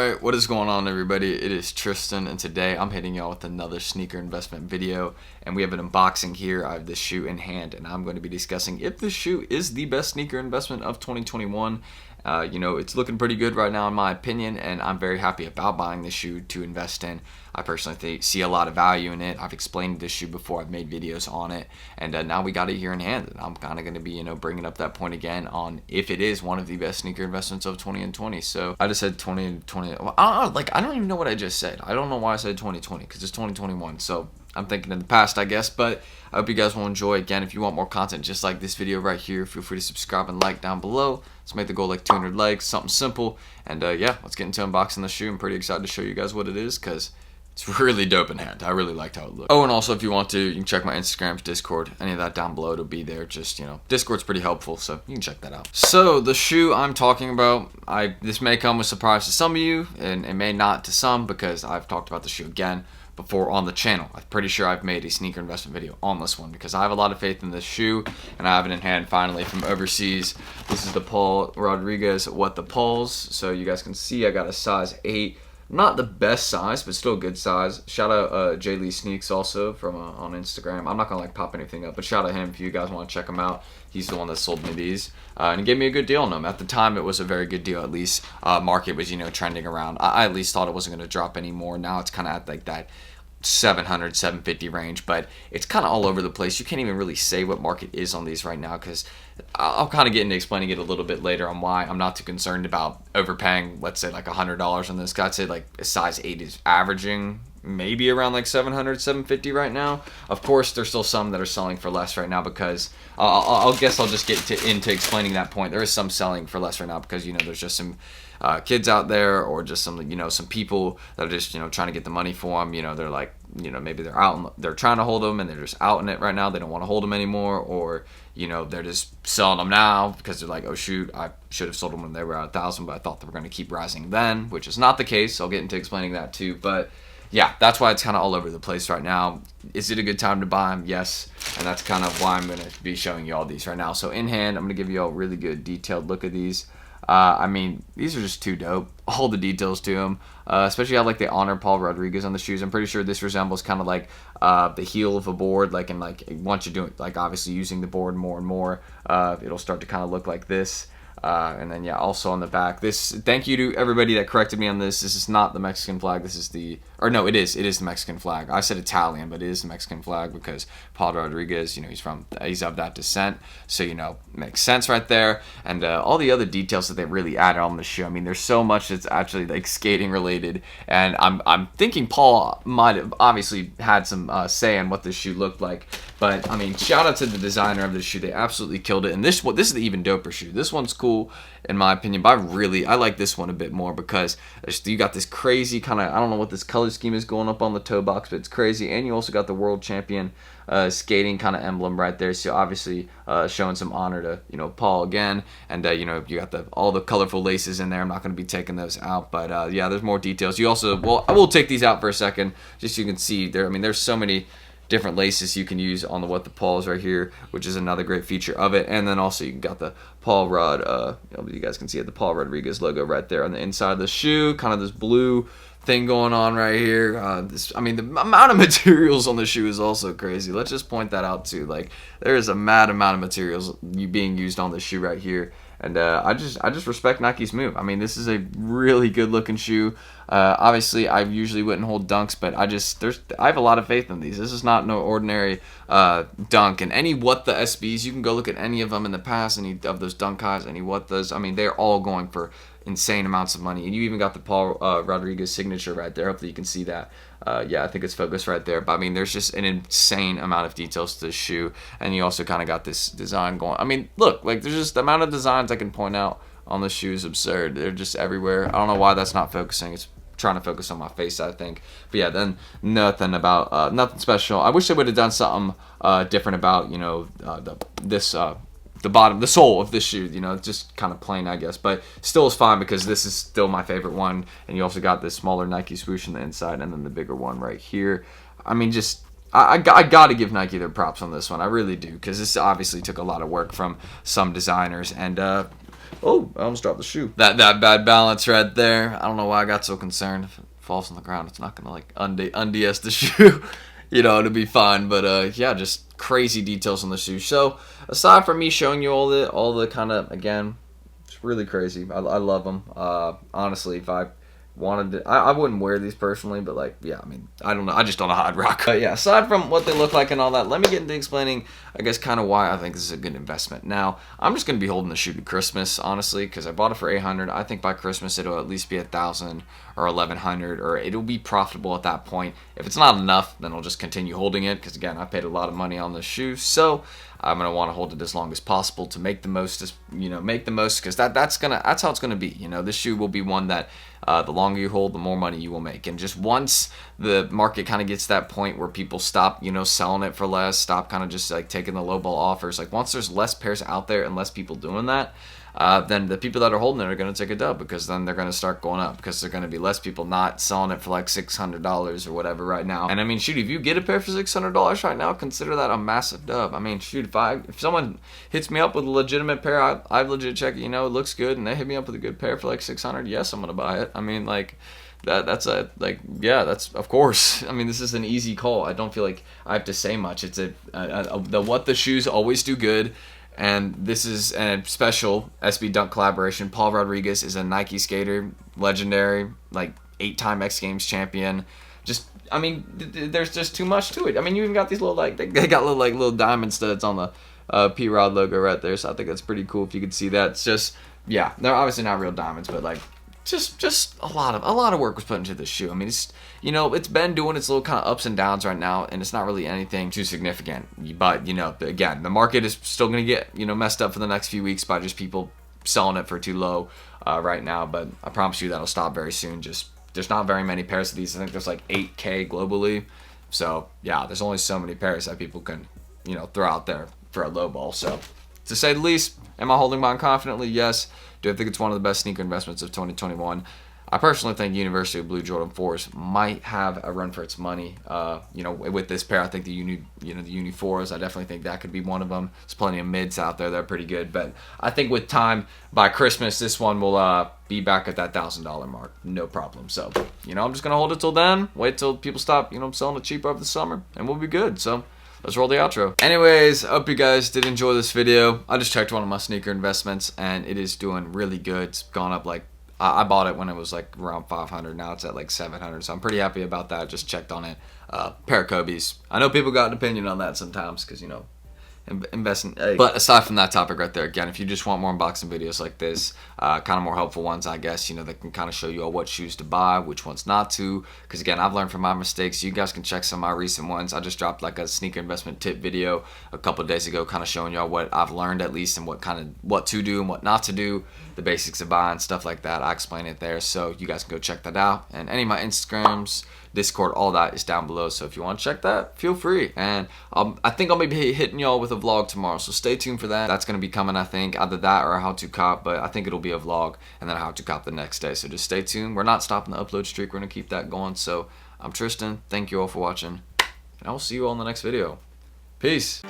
Alright, what is going on, everybody? It is Tristan, and today I'm hitting y'all with another sneaker investment video, and we have an unboxing here. I have this shoe in hand, and I'm going to be discussing if this shoe is the best sneaker investment of 2021. It's looking pretty good right now in my opinion, and I'm very happy about buying this shoe to invest in. I personally see a lot of value in it. I've explained this shoe before. I've made videos on it, and now we got it here in hand. And I'm kind of going to be, bringing up that point again on if it is one of the best sneaker investments of 2020. So I just said 2020. Well, I don't even know what I just said. I don't know why I said 2020 because it's 2021. So I'm thinking in the past, I guess, but I hope you guys will enjoy. Again, if you want more content just like this video right here, feel free to subscribe and like down below. Let's make the goal like 200 likes, something simple. And yeah, let's get into unboxing the shoe. I'm pretty excited to show you guys what it is because it's really dope in hand. I really liked how it looked. Oh, and also if you want to, you can check my Instagram, Discord, any of that down below. It'll be there. Just, Discord's pretty helpful, so you can check that out. So the shoe I'm talking about, this may come as a surprise to some of you, and it may not to some because I've talked about the shoe again before on the channel. I'm pretty sure I've made a sneaker investment video on this one because I have a lot of faith in this shoe, and I have it in hand finally from overseas. This is the Paul Rodriguez What the Pauls. So you guys can see I got a size 8. Not the best size, but still a good size. Shout out J Lee Sneaks also from on Instagram. I'm not gonna pop anything up, but shout out him if you guys want to check him out. He's the one that sold me these, and he gave me a good deal on them. At the time, it was a very good deal. At least market was trending around. I at least thought it wasn't gonna drop anymore. Now it's kind of at like that 700, 750 range, but it's kind of all over the place. You can't even really say what market is on these right now because I'll kind of get into explaining it a little bit later on why I'm not too concerned about overpaying, let's say like $100 on this. I'd say like a size 8 is averaging maybe around like 700, 750 right now. Of course, there's still some that are selling for less right now because I'll just get into explaining that point. There is some selling for less right now because there's just some kids out there, or just some people that are just trying to get the money for them. They're like maybe they're out, they're trying to hold them and they're just out in it right now. They don't want to hold them anymore, or they're just selling them now because they're like, oh shoot, I should have sold them when they were at 1,000, but I thought they were going to keep rising then, which is not the case. I'll get into explaining that too, but yeah, that's why it's kind of all over the place right now. Is it a good time to buy them? Yes, and that's kind of why I'm going to be showing you all these right now. So in hand, I'm going to give you all a really good detailed look at these. These are just too dope. All the details to them, especially how like they honor Paul Rodriguez on the shoes. I'm pretty sure this resembles kind of like the heel of a board, like once you're doing like obviously using the board more and more, it'll start to kind of look like this. And then yeah, also on the back, thank you to everybody that corrected me on this. This is not the Mexican flag. This is it is the Mexican flag. I said Italian, but it is the Mexican flag because Paul Rodriguez, he's of that descent. So, makes sense right there. And all the other details that they really added on the shoe. I mean, there's so much that's actually like skating related. And I'm thinking Paul might have obviously had some say on what this shoe looked like. But I mean, shout out to the designer of this shoe. They absolutely killed it. And this is the even doper shoe. This one's cool in my opinion, but I like this one a bit more because you got this crazy kind of, I don't know what this color scheme is going up on the toe box, but it's crazy. And you also got the world champion skating kind of emblem right there. So obviously showing some honor to Paul again. And you got all the colorful laces in there. I'm not going to be taking those out, but yeah, there's more details. You also, well, I will take these out for a second just so you can see there. I mean, there's so many different laces you can use on the What the Pauls right here, which is another great feature of it. And then also you got the Paul Rod, you guys can see it, the Paul Rodriguez logo right there on the inside of the shoe, kind of this blue thing going on right here. The amount of materials on the shoe is also crazy. Let's just point that out too. Like, there is a mad amount of materials being used on this shoe right here. And I just respect Nike's move. I mean, this is a really good looking shoe. Obviously, I usually wouldn't hold dunks, but I have a lot of faith in these. This is not no ordinary dunk. And any What the SBs, you can go look at any of them in the past, any of those dunk highs, any What those. I mean, they're all going for insane amounts of money. And you even got the Paul Rodriguez signature right there. Hopefully you can see that. Yeah, I think it's focused right there. But I mean, there's just an insane amount of details to this shoe. And you also kind of got this design going. I mean, look, like there's just the amount of designs I can point out on the shoe is absurd. They're just everywhere. I don't know why that's not focusing. It's trying to focus on my face, I think. But yeah, then nothing special. I wish they would have done something different about the bottom, the sole of this shoe, just kind of plain, I guess, but still is fine because this is still my favorite one. And you also got this smaller Nike swoosh on the inside and then the bigger one right here. I mean, I got to give Nike their props on this one. I really do, because this obviously took a lot of work from some designers. And Oh, I almost dropped the shoe. That bad balance right there. I don't know why I got so concerned. If it falls on the ground, it's not gonna like unds the shoe. It'll be fine. But yeah, just crazy details on the shoe. So aside from me showing you all the kind of, again, it's really crazy. I love them. Honestly, if I wanted to, I wouldn't wear these personally, but like, yeah, I mean, I don't know, I just don't know how I'd rock. But yeah, aside from what they look like and all that, let me get into explaining, I guess, kind of why I think this is a good investment. Now, I'm just gonna be holding the shoe to Christmas, honestly, because I bought it for $800. I think by Christmas it'll at least be $1,000 or $1,100, or it'll be profitable at that point. If it's not enough, then I'll just continue holding it, because again, I paid a lot of money on this shoe, so I'm gonna want to hold it as long as possible to make the most, because that's how it's gonna be. This shoe will be one that the longer you hold, the more money you will make. And just once the market kind of gets to that point where people stop, selling it for less, stop kind of just like taking the lowball offers, like once there's less pairs out there and less people doing that, then the people that are holding it are going to take a dub, because then they're going to start going up, because there are going to be less people not selling it for like $600 or whatever right now. And I mean, shoot, if you get a pair for $600 right now, consider that a massive dub. I mean, shoot, if someone hits me up with a legitimate pair, I've legit checked it, it looks good, and they hit me up with a good pair for like $600, yes, I'm going to buy it. I mean, like, that's of course. I mean, this is an easy call. I don't feel like I have to say much. It's what the shoes always do good. And this is a special SB Dunk collaboration. Paul Rodriguez is a Nike skater, legendary, like 8-time X Games champion. Just, I mean, there's just too much to it. I mean, you even got these little, like, they got little diamond studs on the P-Rod logo right there. So I think that's pretty cool if you could see that. It's just, yeah, they're obviously not real diamonds, but like, just a lot of work was put into this shoe. I mean, it's been doing its little kind of ups and downs right now, and it's not really anything too significant. But again, the market is still going to get messed up for the next few weeks by just people selling it for too low right now. But I promise you that'll stop very soon. Just there's not very many pairs of these. I think there's like 8K globally. So yeah, there's only so many pairs that people can throw out there for a low ball. So to say the least, am I holding mine confidently? Yes. Do I think it's one of the best sneaker investments of 2021? I personally think University of Blue Jordan 4s might have a run for its money. With this pair, I think the Uni 4s, I definitely think that could be one of them. There's plenty of mids out there that are pretty good, but I think with time, by Christmas, this one will be back at that $1,000 mark, no problem. So, I'm just gonna hold it till then. Wait till people stop, selling it cheaper over the summer, and we'll be good. So, let's roll the outro. Anyways, I hope you guys did enjoy this video. I just checked one of my sneaker investments, and it is doing really good. It's gone up like, I bought it when it was like around 500. Now it's at like 700. So I'm pretty happy about that. Just checked on it. Pair of Kobe's. I know people got an opinion on that sometimes because, investing. But aside from that topic right there, again, if you just want more unboxing videos like this, kind of more helpful ones, I guess, that can kind of show you all what shoes to buy, which ones not to, because again, I've learned from my mistakes. You guys can check some of my recent ones. I just dropped like a sneaker investment tip video a couple of days ago, kind of showing y'all what I've learned at least, and what to do and what not to do, the basics of buying, stuff like that. I explain it there, so you guys can go check that out. And any of my Instagrams, Discord, all that is down below, so if you want to check that, feel free. And I think I'll be hitting y'all with a vlog tomorrow, so stay tuned for that. That's going to be coming, I think, either that or a how to cop, but I think it'll be a vlog, and then a how to cop the next day, so just stay tuned. We're not stopping the upload streak. We're going to keep that going. So I'm Tristan, thank you all for watching, and I will see you all in the next video. Peace.